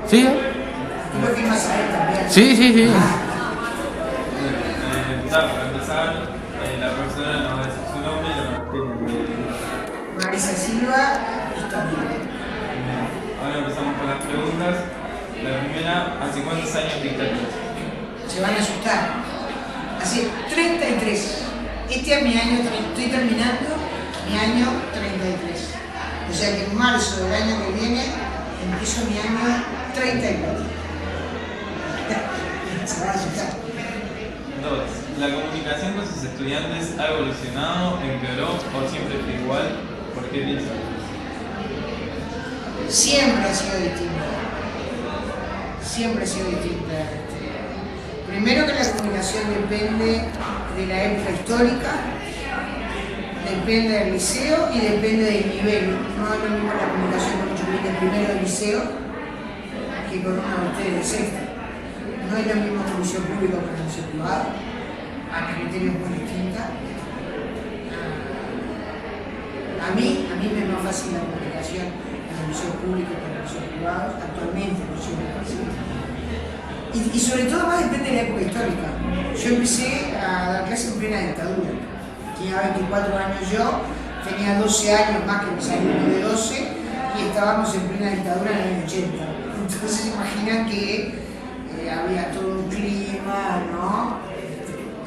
Sí, ¿Tú lo firmas a él también? sí, sí, sí. Para empezar, la profesora nos va a decir su nombre y la materia. Marisa Silva, historia. Ahora empezamos con las preguntas. La primera, ¿hace cuántos años dictas clases? Se van a asustar. Hace 33. Este es mi año, estoy terminando mi año 33. O sea que en marzo del año que viene empiezo mi año 34. Se van a asustar. 2. ¿La comunicación con sus estudiantes ha evolucionado, empeoró o siempre fue igual? ¿Por qué piensas? Siempre ha sido distinta. Siempre ha sido distinta. Primero que la comunicación depende de la época histórica, depende del liceo y depende del nivel. No es lo mismo la comunicación con un chiquilín de primero de liceo que con una de ustedes de sexta. No es lo mismo con el liceo público que con el liceo privado, a criterios muy distintos. A mí me es más fácil la comunicación en el liceo público que en el liceo privado, actualmente no siempre es así. Y sobre todo más depende de la época histórica. Yo empecé a dar clases en plena dictadura. Tenía 24 años yo, tenía 12 años más que mis alumnos de 12 y estábamos en plena dictadura en el año 80. Entonces imaginan que había todo un clima, ¿no?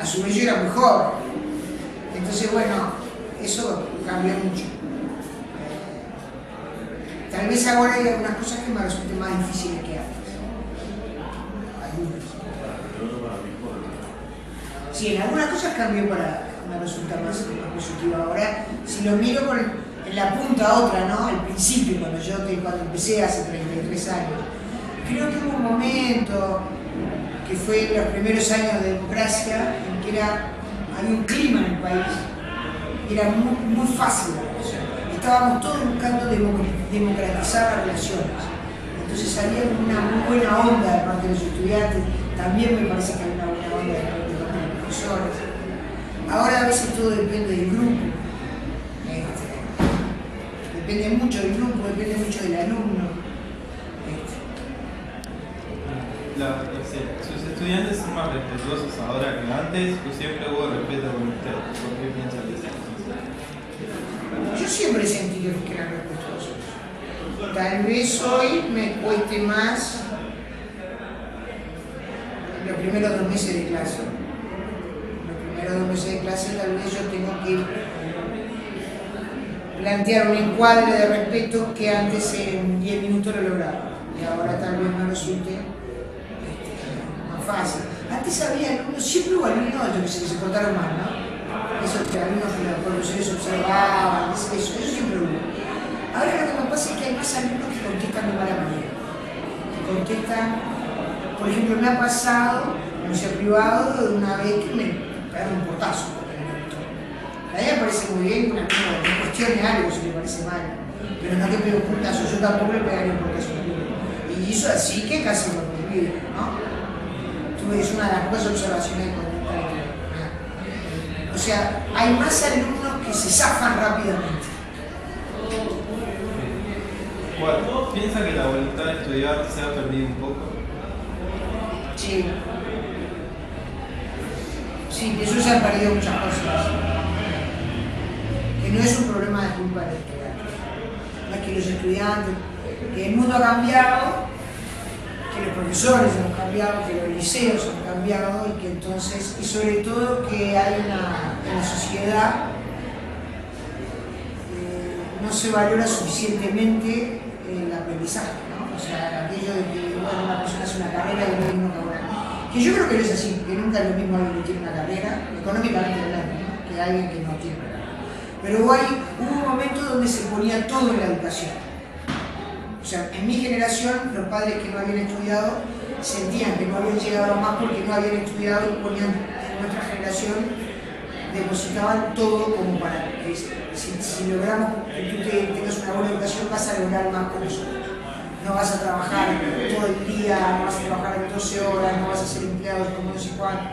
A su vez yo era muy joven. Entonces bueno, eso cambió mucho. Tal vez ahora hay algunas cosas que me resulten más difíciles que antes. Sí, en algunas cosas cambió para me resulta más positivo. Ahora, si lo miro en la punta otra, ¿no? Al principio, cuando empecé hace 33 años, creo que hubo un momento que fue los primeros años de democracia en que había un clima en el país, era muy fácil la relación. Estábamos todos buscando democratizar las relaciones. Entonces había una muy buena onda de parte de los estudiantes, también me parece que hay una buena onda de parte de los profesores. Ahora a veces todo depende del grupo, depende mucho del grupo, depende mucho del alumno. ¿Sus estudiantes son más respetuosos ahora que antes o siempre hubo respeto con ustedes? ¿Por qué piensan eso? Yo siempre sentí que eran respetuosos. Tal vez hoy me cueste más los primeros 2 meses de clase. Los primeros 2 meses de clase tal vez yo tengo que plantear un encuadre de respeto que antes en 10 minutos lo lograba. Y ahora tal vez me resulte más fácil. Antes había alumnos, siempre hubo alumnos que se portaron mal, ¿no? Esos alumnos que los profesores observaban, eso siempre hubo. Ahora lo que me pasa es que hay más alumnos que contestan de mala manera. Que contestan, por ejemplo, me ha pasado, en el liceo privado, de una vez que me pegaron un portazo. A mí me parece muy bien que una alumno me cuestione algo si le parece mal, pero no que pegue un portazo, yo tampoco le pegaría un portazo a un alumno. Y hizo así que casi lo prohibí, ¿no? Es una de las pocas observaciones de conducta que tengo. O sea, hay más alumnos que se zafan rápidamente. 4. ¿Piensa que la voluntad de estudiar se ha perdido un poco? Sí. Sí, que eso se han perdido muchas cosas. Que no es un problema de culpa del estudiante. No es que los estudiantes, que el mundo ha cambiado, que los profesores han cambiado, que los liceos han cambiado y que entonces, y sobre todo que hay en la sociedad no se valora suficientemente el aprendizaje, ¿no? O sea, aquello de que bueno, una persona hace una carrera y no es lo mismo que ahora. Que yo creo que no es así, que nunca es lo mismo alguien que tiene una carrera, económicamente hablando, ¿no? Que alguien que no tiene una carrera. Pero hubo un momento donde se ponía todo en la educación. O sea, en mi generación, los padres que no habían estudiado sentían que no habían llegado más porque no habían estudiado y ponían, en nuestra generación, depositaban todo como para que si logramos que tú tengas una buena educación vas a lograr más con nosotros. No vas a trabajar todo el día, no vas a trabajar 12 horas, no vas a ser empleado como no sé cuánto.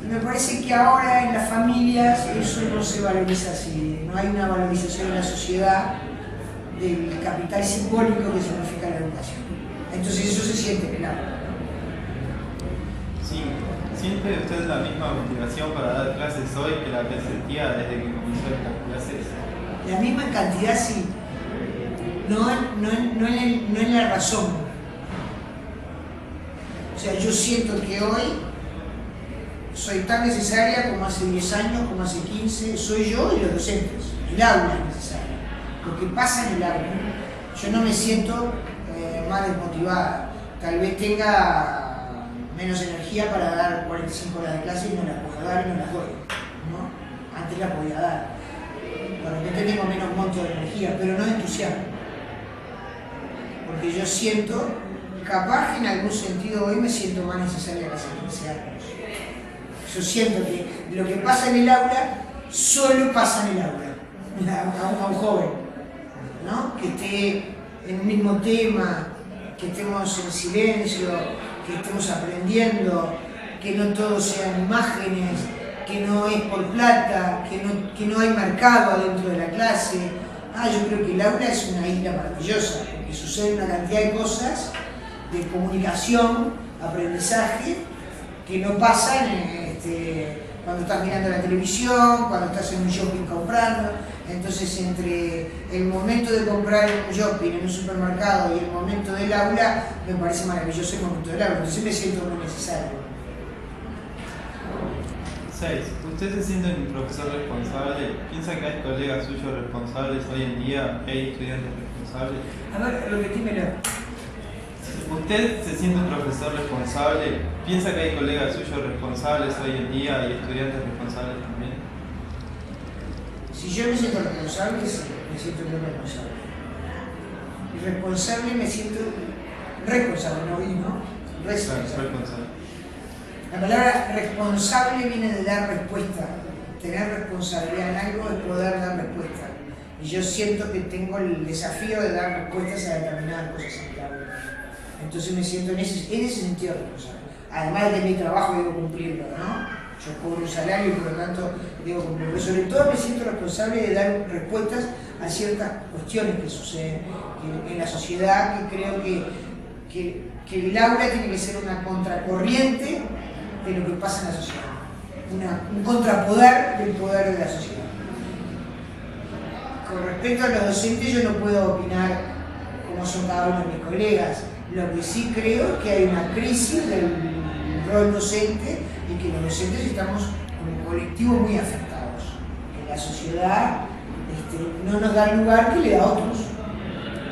Y me parece que ahora en las familias eso no se valoriza así, no hay una valorización en la sociedad del capital simbólico que significa la educación. Entonces eso se siente en el aula. Sí. ¿Siente usted la misma motivación para dar clases hoy que la que sentía desde que comenzó estas clases? La misma cantidad sí, no en la razón. O sea, yo siento que hoy soy tan necesaria como hace 10 años, como hace 15, soy yo y los docentes. El aula es necesario. Lo que pasa en el aula. Yo no me siento más desmotivada. Tal vez tenga menos energía para dar 45 horas de clase y no las puedo dar y no las doy, ¿no? Antes la podía dar. De repente tengo menos monto de energía, pero no de entusiasmo. Porque yo siento, capaz que en algún sentido hoy me siento más necesaria que hace 15 años. Yo siento que lo que pasa en el aula, solo pasa en el aula, a un joven, ¿no? Que esté en el mismo tema, que estemos en silencio, que estemos aprendiendo, que no todo sean imágenes, que no es por plata, que no hay mercado adentro de la clase. Yo creo que el aula es una isla maravillosa, porque sucede una cantidad de cosas de comunicación, aprendizaje, que no pasan cuando estás mirando la televisión, cuando estás en un shopping comprando. Entonces, entre el momento de comprar en un shopping, en un supermercado, y el momento del aula, me parece maravilloso el momento del aula. Entonces me siento muy necesario. 6. ¿Usted se siente un profesor responsable? ¿Piensa que hay colegas suyos responsables hoy en día? ¿Que hay estudiantes responsables? A ver, repetímelo. ¿Usted se siente un profesor responsable? ¿Piensa que hay colegas suyos responsables hoy en día y estudiantes responsables también? Si yo me siento responsable, sí, me siento muy responsable. Y responsable me siento responsable, ¿no? Responsable. La palabra responsable viene de dar respuesta. Tener responsabilidad en algo es poder dar respuesta. Y yo siento que tengo el desafío de dar respuestas a determinadas cosas en el aula. Entonces me siento en ese sentido responsable. Además de mi trabajo debo cumplirlo, ¿no? Yo cobro un salario y por lo tanto debo cumplirlo. Pero sobre todo me siento responsable de dar respuestas a ciertas cuestiones que suceden en la sociedad, que creo que el aula tiene que ser una contracorriente de lo que pasa en la sociedad. Un contrapoder del poder de la sociedad. Con respecto a los docentes, yo no puedo opinar cómo son cada uno de mis colegas. Lo que sí creo es que hay una crisis del rol docente y que los docentes estamos como colectivo muy afectados. Que la sociedad no nos da el lugar que le da a otros,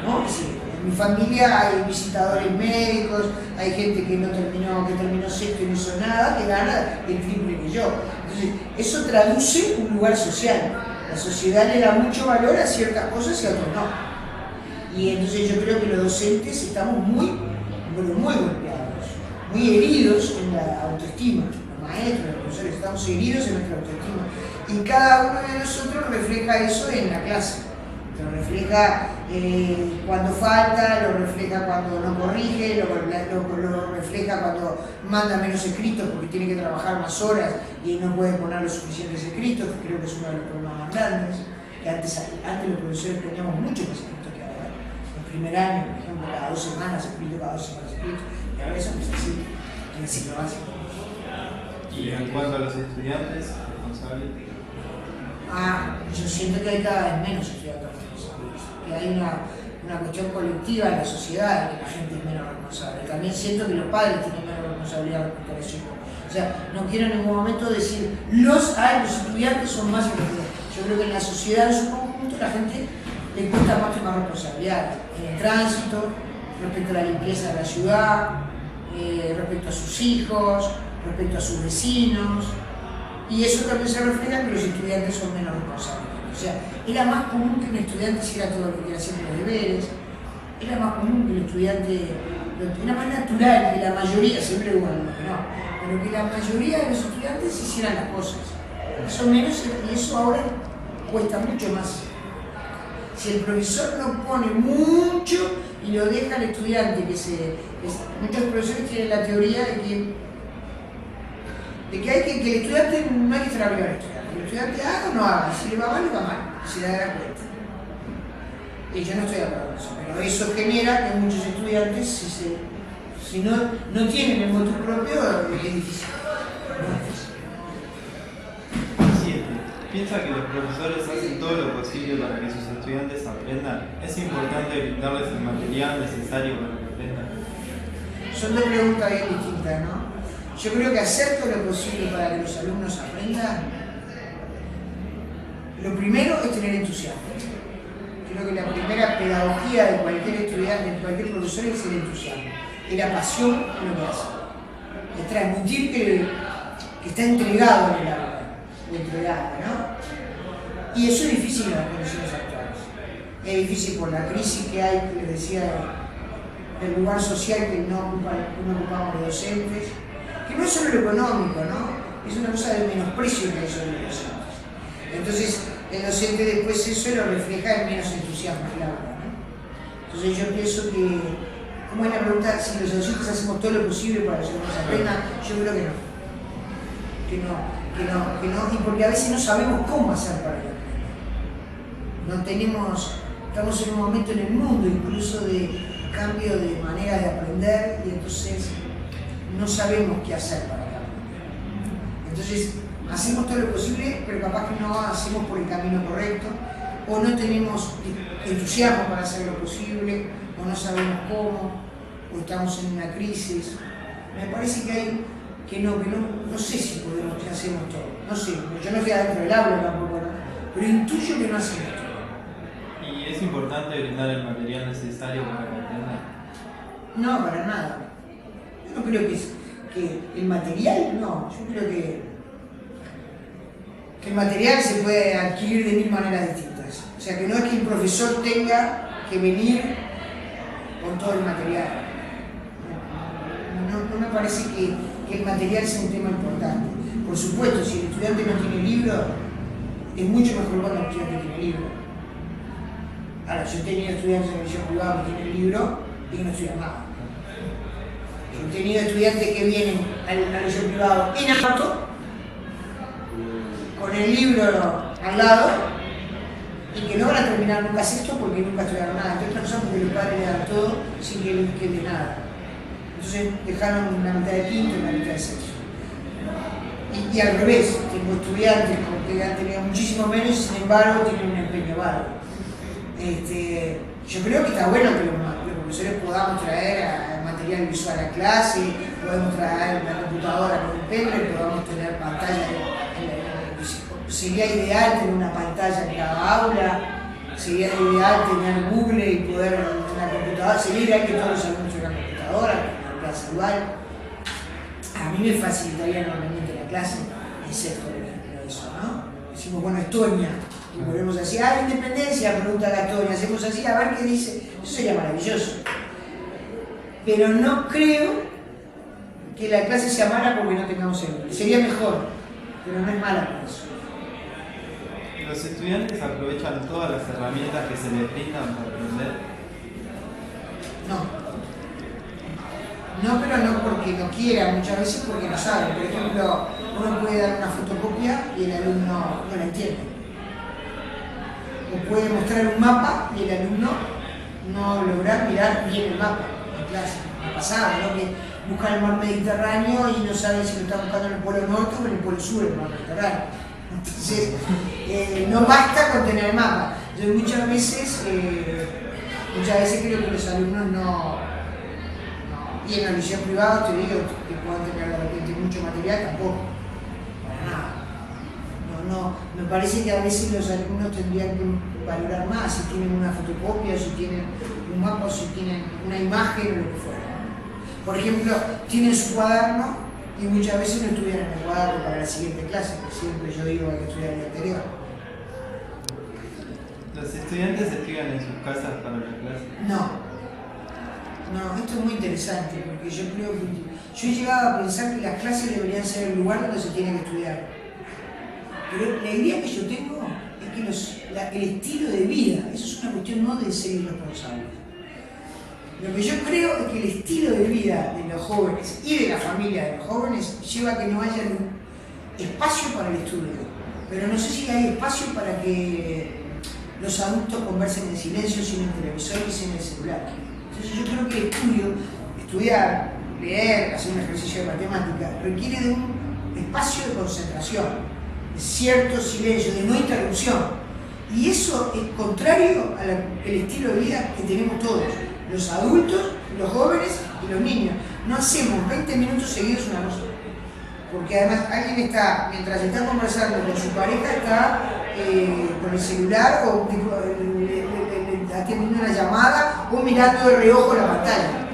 ¿no? Sí, en mi familia hay visitadores médicos, hay gente que terminó sexto y no hizo nada, que gana el triple que yo. Entonces, eso traduce un lugar social. La sociedad le da mucho valor a ciertas cosas y a otras no. Y entonces yo creo que los docentes estamos muy golpeados, muy heridos en la autoestima. Los maestros, los profesores, estamos heridos en nuestra autoestima. Y cada uno de nosotros refleja eso en la clase. Lo refleja cuando falta, lo refleja cuando no corrige, lo refleja cuando manda menos escritos porque tiene que trabajar más horas y no puede poner los suficientes escritos, que creo que es uno de los problemas más grandes. Que antes los profesores poníamos mucho más escritos que ahora. En primer año, por ejemplo, cada 2 semanas escrito, cada 2 semanas escrito, y ahora eso no es así, en el ciclo básico. Y en cuanto a los estudiantes responsables, yo siento que hay cada vez menos estudiantes responsables, que hay una cuestión colectiva en la sociedad de que la gente es menos responsable. También siento que los padres tienen menos responsabilidad respecto a los hijos. O sea, no quiero en ningún momento decir los estudiantes son más importantes. Yo creo que en la sociedad en su conjunto la gente le cuesta más tomar responsabilidad en el tránsito, respecto a la limpieza de la ciudad, respecto a sus hijos, respecto a sus vecinos. Y eso también se refleja en que los estudiantes son menos responsables. O sea, era más común que un estudiante hiciera todo lo que quiera hacer los deberes, era más común que el estudiante, era más natural que la mayoría, siempre hubo algunos que no, pero que la mayoría de los estudiantes hicieran las cosas. Eso menos, y eso ahora cuesta mucho más. Si el profesor no pone mucho y lo deja al estudiante, muchos profesores tienen la teoría de que el estudiante no hay que estar arriba del estudiante. El estudiante haga o no haga, si le va mal, le va mal, si le da cuenta. Y yo no estoy de acuerdo con eso, pero eso genera que muchos estudiantes, si no tienen el motu propio, es difícil. Piensa que los profesores hacen todo lo posible para que sus estudiantes aprendan. Es importante brindarles el material necesario para que aprendan. Son dos preguntas bien distintas, ¿no? Yo creo que hacer todo lo posible para que los alumnos aprendan, lo primero es tener entusiasmo. Creo que la primera pedagogía de cualquier estudiante, de cualquier profesor, es el entusiasmo, es la pasión en lo que hace. Es transmitir que está entregado en el aula. ¿No? Y eso es difícil en las condiciones actuales. Es difícil por la crisis que hay, que les decía, del lugar social que no ocupamos los docentes, que no es solo lo económico, ¿no? Es una cosa del menosprecio que hay sobre los docentes. Entonces, el docente después eso lo refleja en menos entusiasmo en el aula, ¿no? Entonces yo pienso que, ¿cómo es la pregunta? Si los docentes hacemos todo lo posible para que los alumnos aprendan, yo creo que no. Y porque a veces no sabemos cómo hacer para que aprendan. Estamos en un momento en el mundo incluso de cambio de manera de aprender y entonces no sabemos qué hacer para que aprendan. Entonces hacemos todo lo posible, pero capaz que no hacemos por el camino correcto, o no tenemos entusiasmo para hacer lo posible, o no sabemos cómo, o estamos en una crisis. Me parece que no sé si podemos, que hacemos todo. No sé, yo no estoy adentro del aula tampoco, ¿no? Pero intuyo que no hacemos todo. ¿Y es importante brindar el material necesario para que aprendan? No, para nada. Yo no creo que el material, no. Yo creo que el material se puede adquirir de mil maneras distintas. O sea, que no es que el profesor tenga que venir con todo el material. No me parece que el material sea un tema importante. Por supuesto, si el estudiante no tiene libro, es mucho mejor cuando el estudiante tiene libro. Ahora, yo he tenido estudiantes en el liceo privado que tienen libro y que no estudian nada. Yo he tenido estudiantes que vienen al liceo privado en auto, con el libro al lado, y que no van a terminar nunca sexto porque nunca estudiaron nada. Entonces, no son porque los padres le dan todo sin que les quede nada. Entonces dejaron una mitad de quinto y una mitad de sexto. Y al revés, tengo estudiantes que han tenido muchísimo menos y sin embargo tienen un empeño bárbaro. Yo creo que está bueno que los profesores podamos traer material visual a clase, podemos traer una computadora con un pendrive, podamos tener pantalla. Sería ideal tener una pantalla en cada aula, sería ideal tener Google y poder una computadora, sería ideal que todos los alumnos tuvieran computadora. Igual, a mí me facilitaría enormemente la clase en sexto, por ejemplo, eso, ¿no? Decimos, bueno, Estonia, y volvemos así, la independencia, pregunta a Estonia, hacemos así, a ver qué dice, eso sería maravilloso. Pero no creo que la clase sea mala porque no tengamos el sería mejor, pero no es mala por eso. ¿Los estudiantes aprovechan todas las herramientas que se les brindan para aprender? No. No, pero no porque no quiera, muchas veces porque no sabe. Por ejemplo, uno puede dar una fotocopia y el alumno no la entiende. O puede mostrar un mapa y el alumno no lograr mirar bien el mapa en clase. Me pasaba, ¿no? Que busca el mar Mediterráneo y no sabe si lo está buscando en el polo norte o en el polo sur del mar Mediterráneo. Entonces, no basta con tener el mapa. Entonces, muchas veces creo que los alumnos no. Y en el liceo privado te digo que puedan tener de repente mucho material, tampoco, para nada. No, me parece que a veces los alumnos tendrían que valorar más si tienen una fotocopia, o si tienen un mapa, o si tienen una imagen o lo que fuera. Por ejemplo, tienen su cuaderno y muchas veces no estudian en el cuaderno para la siguiente clase, que siempre yo digo hay que estudiar el anterior. ¿Los estudiantes estudian en sus casas para la clase? No, esto es muy interesante porque yo creo que yo he llegado a pensar que las clases deberían ser el lugar donde se tiene que estudiar. Pero la idea que yo tengo es que el estilo de vida, eso es una cuestión no de ser irresponsable. Lo que yo creo es que el estilo de vida de los jóvenes y de la familia de los jóvenes lleva a que no haya un espacio para el estudio. Pero no sé si hay espacio para que los adultos conversen en silencio, sin el televisor y sin el celular. Entonces yo creo que el estudio, estudiar, leer, hacer un ejercicio de matemática, requiere de un espacio de concentración, de cierto silencio, de no interrupción. Y eso es contrario al estilo de vida que tenemos todos, los adultos, los jóvenes y los niños. No hacemos 20 minutos seguidos una cosa. Porque además alguien está, mientras está conversando con su pareja, está con el celular o atendiendo una llamada o mirando de reojo la pantalla.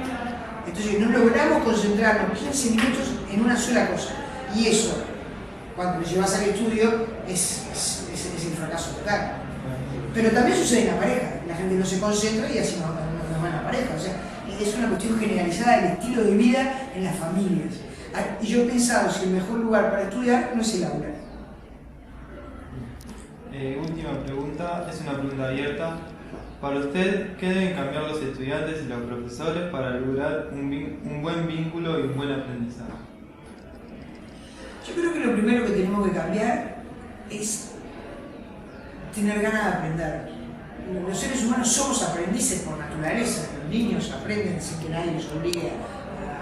Entonces no logramos concentrarnos 15 minutos en una sola cosa. Y eso, cuando lo llevas al estudio, es el fracaso total. Pero también sucede en la pareja. La gente no se concentra y así no va en la pareja. O sea, es una cuestión generalizada del estilo de vida en las familias. Y yo he pensado si el mejor lugar para estudiar no es el aula. Última pregunta, es una pregunta abierta. Para usted, ¿qué deben cambiar los estudiantes y los profesores para lograr un buen vínculo y un buen aprendizaje? Yo creo que lo primero que tenemos que cambiar es tener ganas de aprender. Los seres humanos somos aprendices por naturaleza. Los niños aprenden sin que nadie los obligue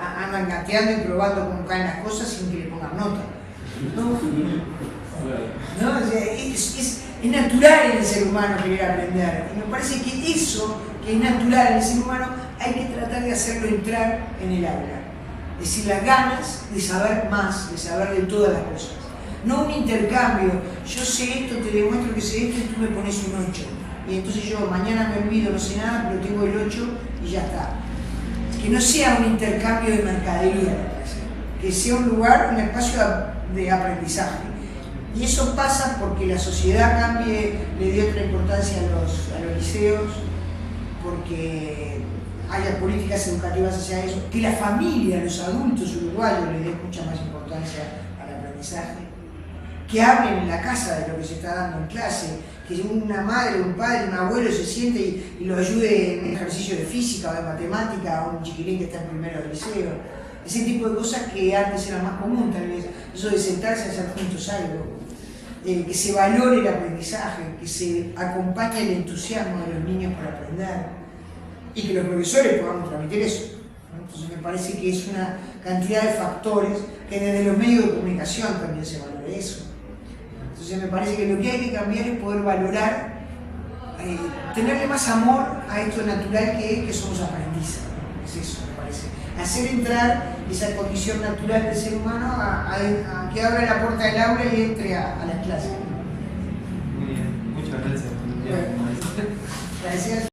andan gateando y probando cómo caen las cosas sin que le pongan nota. ¿No? O sea, es natural en el ser humano querer aprender. Y me parece que eso, que es natural en el ser humano, hay que tratar de hacerlo entrar en el aula. Es decir, las ganas de saber más, de saber de todas las cosas. No un intercambio, yo sé esto, te demuestro que sé esto y tú me pones un 8. Y entonces yo mañana me olvido, no sé nada, pero tengo el 8 y ya está. Que no sea un intercambio de mercadería, que sea un lugar, un espacio de aprendizaje. Y eso pasa porque la sociedad cambie, le dé otra importancia a los liceos, porque haya políticas educativas hacia eso, que la familia, los adultos uruguayos le den mucha más importancia al aprendizaje, que hablen en la casa de lo que se está dando en clase, que una madre, un padre, un abuelo se siente y lo ayude en un ejercicio de física o de matemática a un chiquilín que está en primero de liceo. Ese tipo de cosas que antes eran más común, tal vez. Eso de sentarse a hacer juntos algo. Que se valore el aprendizaje, que se acompañe el entusiasmo de los niños por aprender y que los profesores podamos transmitir eso. Entonces me parece que es una cantidad de factores que desde los medios de comunicación también se valore eso. Entonces me parece que lo que hay que cambiar es poder valorar, tenerle más amor a esto natural que somos aprendices. Es eso, me parece. Hacer entrar esa condición natural del ser humano a que abra la puerta del aula y entre a las clases. Muy bien, muchas gracias. Bueno, gracias.